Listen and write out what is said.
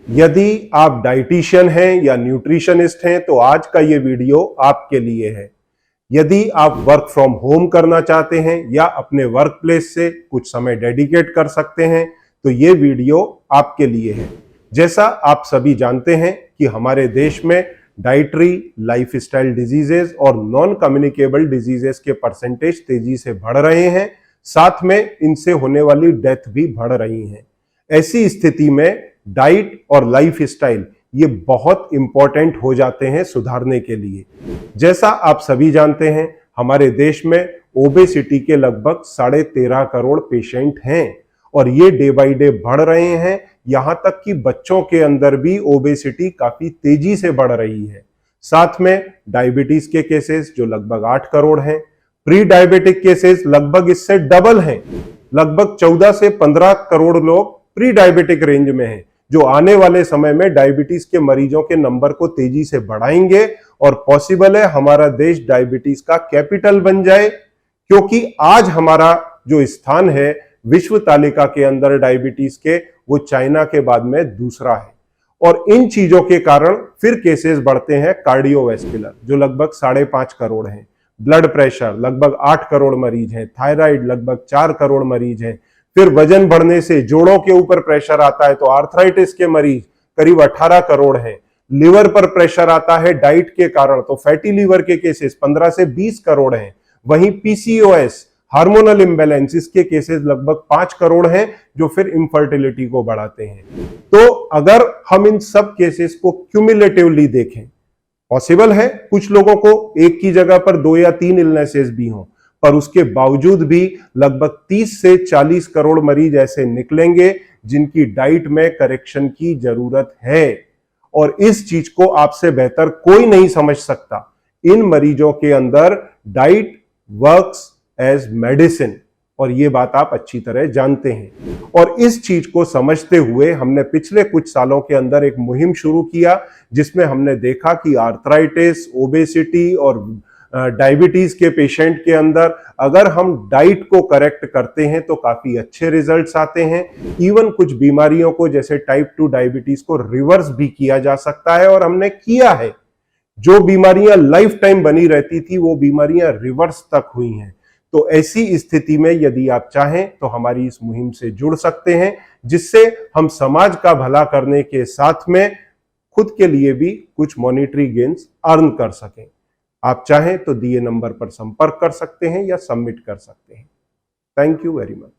यदि आप डाइटिशियन हैं या न्यूट्रिशनिस्ट हैं तो आज का ये वीडियो आपके लिए है। यदि आप वर्क फ्रॉम होम करना चाहते हैं या अपने वर्क प्लेस से कुछ समय डेडिकेट कर सकते हैं तो ये वीडियो आपके लिए है। जैसा आप सभी जानते हैं कि हमारे देश में डाइटरी, लाइफस्टाइल डिजीजेस और नॉन कम्युनिकेबल डिजीजेस के परसेंटेज तेजी से बढ़ रहे हैं, साथ में इनसे होने वाली डेथ भी बढ़ रही हैं। ऐसी स्थिति में डाइट और लाइफस्टाइल ये बहुत इंपॉर्टेंट हो जाते हैं सुधारने के लिए। जैसा आप सभी जानते हैं, हमारे देश में ओबेसिटी के लगभग 13.5 करोड़ पेशेंट हैं और ये डे बाय डे बढ़ रहे हैं। यहां तक कि बच्चों के अंदर भी ओबेसिटी काफी तेजी से बढ़ रही है। साथ में डायबिटीज के केसेस जो लगभग 8 करोड़ हैं, प्री डायबिटिक केसेस लगभग इससे डबल हैं। लगभग 14 से 15 करोड़ लोग प्री डायबिटिक रेंज में हैं, जो आने वाले समय में डायबिटीज के मरीजों के नंबर को तेजी से बढ़ाएंगे और पॉसिबल है हमारा देश डायबिटीज का कैपिटल बन जाए, क्योंकि आज हमारा जो स्थान है विश्व तालिका के अंदर डायबिटीज के, वो चाइना के बाद में दूसरा है। और इन चीजों के कारण फिर केसेस बढ़ते हैं कार्डियोवैस्कुलर जो लगभग 5.5 करोड़ हैं, ब्लड प्रेशर लगभग 8 करोड़ मरीज हैं, थायराइड लगभग 4 करोड़ मरीज हैं, फिर वजन बढ़ने से जोड़ों के ऊपर प्रेशर आता है तो आर्थराइटिस के मरीज करीब 18 करोड़ हैं, लिवर पर प्रेशर आता है डाइट के कारण तो फैटी लीवर के केसेस 15 से 20 करोड़ हैं। वहीं पीसीओएस, हार्मोनल इंबैलेंस, इसके केसेस लगभग 5 करोड़ हैं जो फिर इंफर्टिलिटी को बढ़ाते हैं। तो अगर हम इन सब केसेस को क्यूमुलेटिवली देखें, पॉसिबल है कुछ लोगों को एक की जगह पर 2 या 3 इलनेसेस भी हों, पर उसके बावजूद भी लगभग 30 से 40 करोड़ मरीज ऐसे निकलेंगे जिनकी डाइट में करेक्शन की जरूरत है। और इस चीज को आपसे बेहतर कोई नहीं समझ सकता। इन मरीजों के अंदर डाइट वर्क्स एज मेडिसिन, और ये बात आप अच्छी तरह जानते हैं। और इस चीज को समझते हुए हमने पिछले कुछ सालों के अंदर एक मुहिम शुरू किया जिसमें हमने देखा कि आर्थराइटिस, ओबेसिटी और डायबिटीज के पेशेंट के अंदर अगर हम डाइट को करेक्ट करते हैं तो काफी अच्छे रिजल्ट्स आते हैं। इवन कुछ बीमारियों को जैसे टाइप 2 डायबिटीज को रिवर्स भी किया जा सकता है और हमने किया है। जो बीमारियां लाइफ टाइम बनी रहती थी वो बीमारियां रिवर्स तक हुई हैं। तो ऐसी स्थिति में यदि आप चाहें तो हमारी इस मुहिम से जुड़ सकते हैं, जिससे हम समाज का भला करने के साथ में खुद के लिए भी कुछ मॉनेटरी गेन्स अर्न कर सकें। आप चाहें तो दिए नंबर पर संपर्क कर सकते हैं या सबमिट कर सकते हैं। Thank you very much.